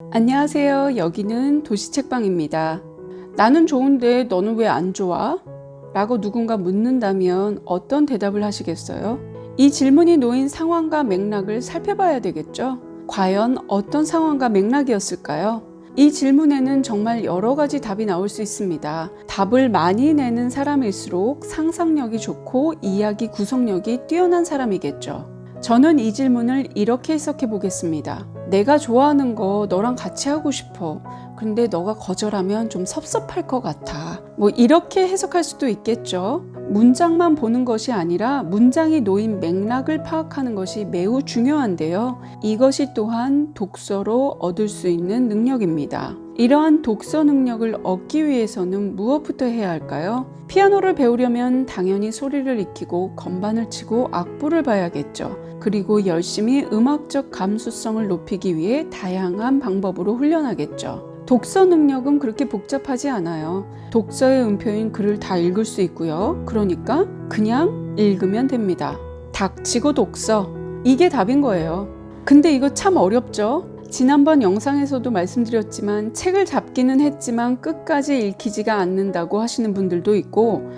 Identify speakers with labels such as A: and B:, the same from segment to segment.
A: 안녕하세요. 여기는 도시책방입니다. 나는 좋은데 너는 왜 안 좋아? 라고 누군가 묻는다면 어떤 대답을 하시겠어요? 이 질문이 놓인 상황과 맥락을 살펴봐야 되겠죠? 과연 어떤 상황과 맥락이었을까요? 이 질문에는 정말 여러 가지 답이 나올 수 있습니다. 답을 많이 내는 사람일수록 상상력이 좋고 이야기 구성력이 뛰어난 사람이겠죠. 저는 이 질문을 이렇게 해석해 보겠습니다. 내가 좋아하는 거 너랑 같이 하고 싶어. 근데 너가 거절하면 좀 섭섭할 것 같아. 이렇게 해석할 수도 있겠죠. 문장만 보는 것이 아니라 문장이 놓인 맥락을 파악하는 것이 매우 중요한데요. 이것이 또한 독서로 얻을 수 있는 능력입니다. 이러한 독서 능력을 얻기 위해서는 무엇부터 해야 할까요? 피아노를 배우려면 당연히 소리를 익히고 건반을 치고 악보를 봐야겠죠. 그리고 열심히 음악적 감수성을 높이기 위해 다양한 방법으로 훈련하겠죠. 독서 능력은 그렇게 복잡하지 않아요. 독서의 음표인 글을 다 읽을 수 있고요. 그러니까 그냥 읽으면 됩니다. 닥치고 독서. 이게 답인 거예요. 근데 이거 참 어렵죠? 지난번 영상에서도 말씀드렸지만 책을 잡기는 했지만 끝까지 읽히지가 않는다고 하시는 분들도 있고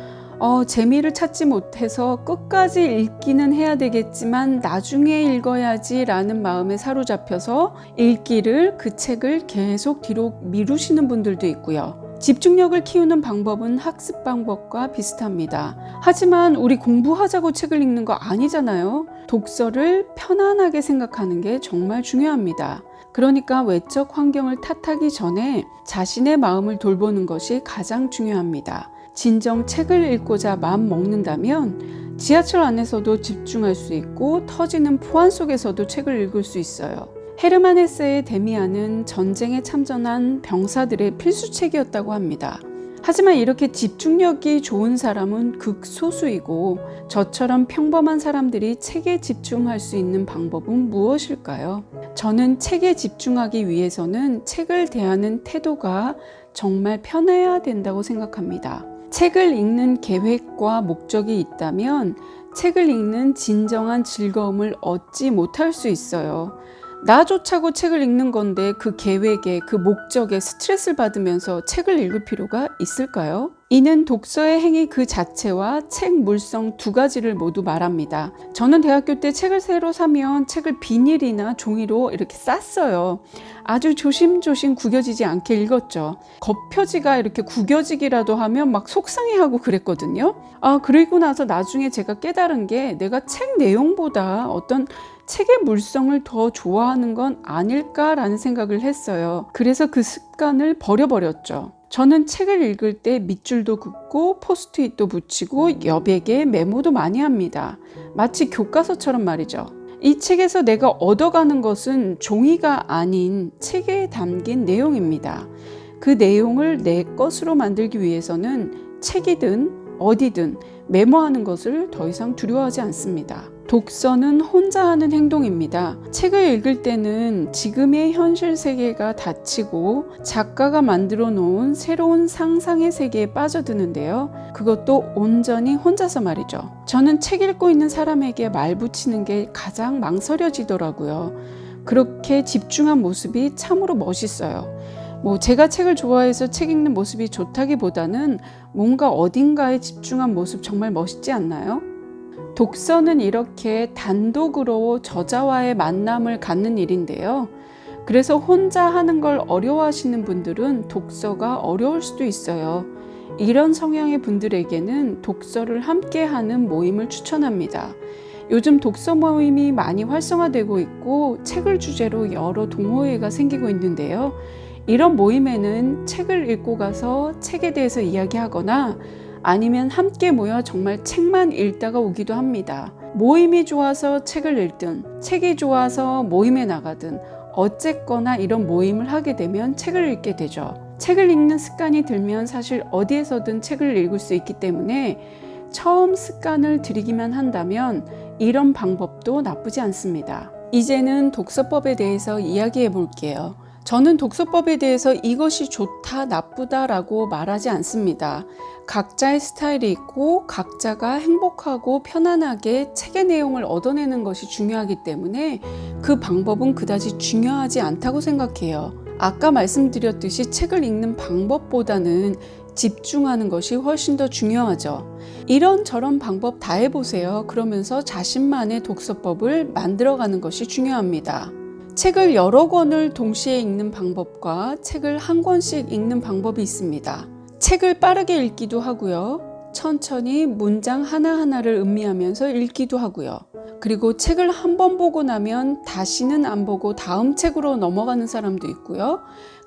A: 재미를 찾지 못해서 끝까지 읽기는 해야 되겠지만 나중에 읽어야지 라는 마음에 사로잡혀서 읽기를 그 책을 계속 뒤로 미루시는 분들도 있고요. 집중력을 키우는 방법은 학습 방법과 비슷합니다. 하지만 우리 공부하자고 책을 읽는 거 아니잖아요. 독서를 편안하게 생각하는 게 정말 중요합니다. 그러니까 외적 환경을 탓하기 전에 자신의 마음을 돌보는 것이 가장 중요합니다. 진정 책을 읽고자 마음 먹는다면 지하철 안에서도 집중할 수 있고 터지는 포안 속에서도 책을 읽을 수 있어요. 헤르만 헤세의 데미안은 전쟁에 참전한 병사들의 필수책이었다고 합니다. 하지만 이렇게 집중력이 좋은 사람은 극소수이고 저처럼 평범한 사람들이 책에 집중할 수 있는 방법은 무엇일까요? 저는 책에 집중하기 위해서는 책을 대하는 태도가 정말 편해야 된다고 생각합니다. 책을 읽는 계획과 목적이 있다면 책을 읽는 진정한 즐거움을 얻지 못할 수 있어요. 나 좋자고 책을 읽는 건데 그 계획에 그 목적에 스트레스를 받으면서 책을 읽을 필요가 있을까요? 이는 독서의 행위 그 자체와 책 물성 두 가지를 모두 말합니다. 저는 대학교 때 책을 새로 사면 책을 비닐이나 종이로 이렇게 쌌어요. 아주 조심조심 구겨지지 않게 읽었죠. 겉표지가 이렇게 구겨지기라도 하면 막 속상해하고 그랬거든요. 그리고 나서 나중에 제가 깨달은 게 내가 책 내용보다 어떤 책의 물성을 더 좋아하는 건 아닐까라는 생각을 했어요. 그래서 그 습관을 버려버렸죠. 저는 책을 읽을 때 밑줄도 긋고 포스트잇도 붙이고 여백에 메모도 많이 합니다. 마치 교과서처럼 말이죠. 이 책에서 내가 얻어가는 것은 종이가 아닌 책에 담긴 내용입니다. 그 내용을 내 것으로 만들기 위해서는 책이든 어디든 메모하는 것을 더 이상 두려워하지 않습니다. 독서는 혼자 하는 행동입니다. 책을 읽을 때는 지금의 현실 세계가 닫히고 작가가 만들어 놓은 새로운 상상의 세계에 빠져드는데요. 그것도 온전히 혼자서 말이죠. 저는 책 읽고 있는 사람에게 말 붙이는 게 가장 망설여지더라고요. 그렇게 집중한 모습이 참으로 멋있어요. 제가 책을 좋아해서 책 읽는 모습이 좋다기보다는 뭔가 어딘가에 집중한 모습 정말 멋있지 않나요? 독서는 이렇게 단독으로 저자와의 만남을 갖는 일인데요. 그래서 혼자 하는 걸 어려워하시는 분들은 독서가 어려울 수도 있어요. 이런 성향의 분들에게는 독서를 함께 하는 모임을 추천합니다. 요즘 독서 모임이 많이 활성화되고 있고 책을 주제로 여러 동호회가 생기고 있는데요. 이런 모임에는 책을 읽고 가서 책에 대해서 이야기하거나 아니면 함께 모여 정말 책만 읽다가 오기도 합니다. 모임이 좋아서 책을 읽든 책이 좋아서 모임에 나가든 어쨌거나 이런 모임을 하게 되면 책을 읽게 되죠. 책을 읽는 습관이 들면 사실 어디에서든 책을 읽을 수 있기 때문에 처음 습관을 들이기만 한다면 이런 방법도 나쁘지 않습니다. 이제는 독서법에 대해서 이야기해 볼게요. 저는 독서법에 대해서 이것이 좋다, 나쁘다라고 말하지 않습니다. 각자의 스타일이 있고 각자가 행복하고 편안하게 책의 내용을 얻어내는 것이 중요하기 때문에 그 방법은 그다지 중요하지 않다고 생각해요. 아까 말씀드렸듯이 책을 읽는 방법보다는 집중하는 것이 훨씬 더 중요하죠. 이런저런 방법 다 해보세요. 그러면서 자신만의 독서법을 만들어가는 것이 중요합니다. 책을 여러 권을 동시에 읽는 방법과 책을 한 권씩 읽는 방법이 있습니다. 책을 빠르게 읽기도 하고요. 천천히 문장 하나하나를 음미하면서 읽기도 하고요. 그리고 책을 한 번 보고 나면 다시는 안 보고 다음 책으로 넘어가는 사람도 있고요.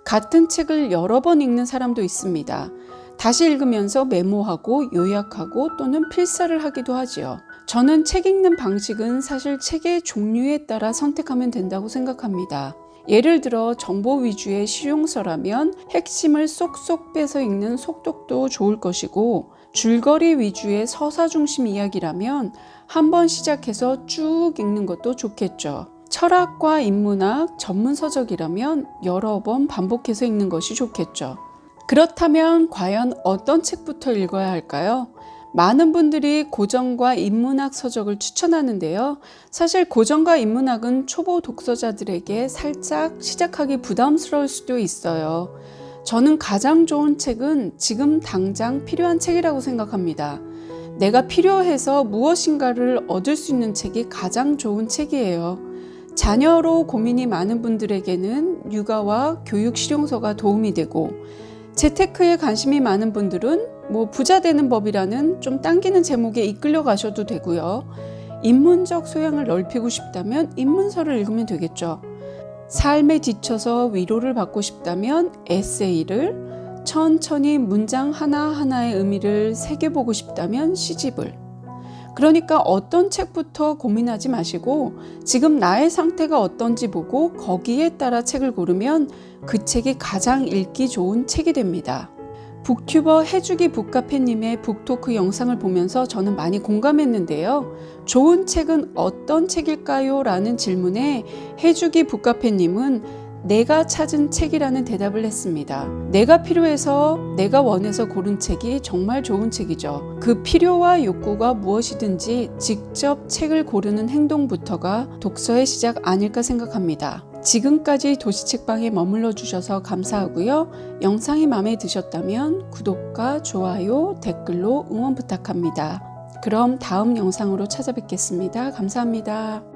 A: 같은 책을 여러 번 읽는 사람도 있습니다. 다시 읽으면서 메모하고 요약하고 또는 필사를 하기도 하지요. 저는 책 읽는 방식은 사실 책의 종류에 따라 선택하면 된다고 생각합니다. 예를 들어 정보 위주의 실용서라면 핵심을 쏙쏙 빼서 읽는 속독도 좋을 것이고, 줄거리 위주의 서사 중심 이야기라면 한 번 시작해서 쭉 읽는 것도 좋겠죠. 철학과 인문학, 전문서적이라면 여러 번 반복해서 읽는 것이 좋겠죠. 그렇다면 과연 어떤 책부터 읽어야 할까요? 많은 분들이 고전과 인문학 서적을 추천하는데요. 사실 고전과 인문학은 초보 독서자들에게 살짝 시작하기 부담스러울 수도 있어요. 저는 가장 좋은 책은 지금 당장 필요한 책이라고 생각합니다. 내가 필요해서 무엇인가를 얻을 수 있는 책이 가장 좋은 책이에요. 자녀로 고민이 많은 분들에게는 육아와 교육 실용서가 도움이 되고, 재테크에 관심이 많은 분들은 부자 되는 법이라는 좀 당기는 제목에 이끌려 가셔도 되고요. 인문적 소양을 넓히고 싶다면 인문서를 읽으면 되겠죠. 삶에 지쳐서 위로를 받고 싶다면 에세이를, 천천히 문장 하나하나의 의미를 새겨보고 싶다면 시집을. 그러니까 어떤 책부터 고민하지 마시고 지금 나의 상태가 어떤지 보고 거기에 따라 책을 고르면 그 책이 가장 읽기 좋은 책이 됩니다. 북튜버 해주기 북카페님의 북토크 영상을 보면서 저는 많이 공감했는데요. 좋은 책은 어떤 책일까요? 라는 질문에 해주기 북카페님은 내가 찾은 책이라는 대답을 했습니다. 내가 필요해서 내가 원해서 고른 책이 정말 좋은 책이죠. 그 필요와 욕구가 무엇이든지 직접 책을 고르는 행동부터가 독서의 시작 아닐까 생각합니다. 지금까지 도시책방에 머물러 주셔서 감사하고요. 영상이 마음에 드셨다면 구독과 좋아요, 댓글로 응원 부탁합니다. 그럼 다음 영상으로 찾아뵙겠습니다. 감사합니다.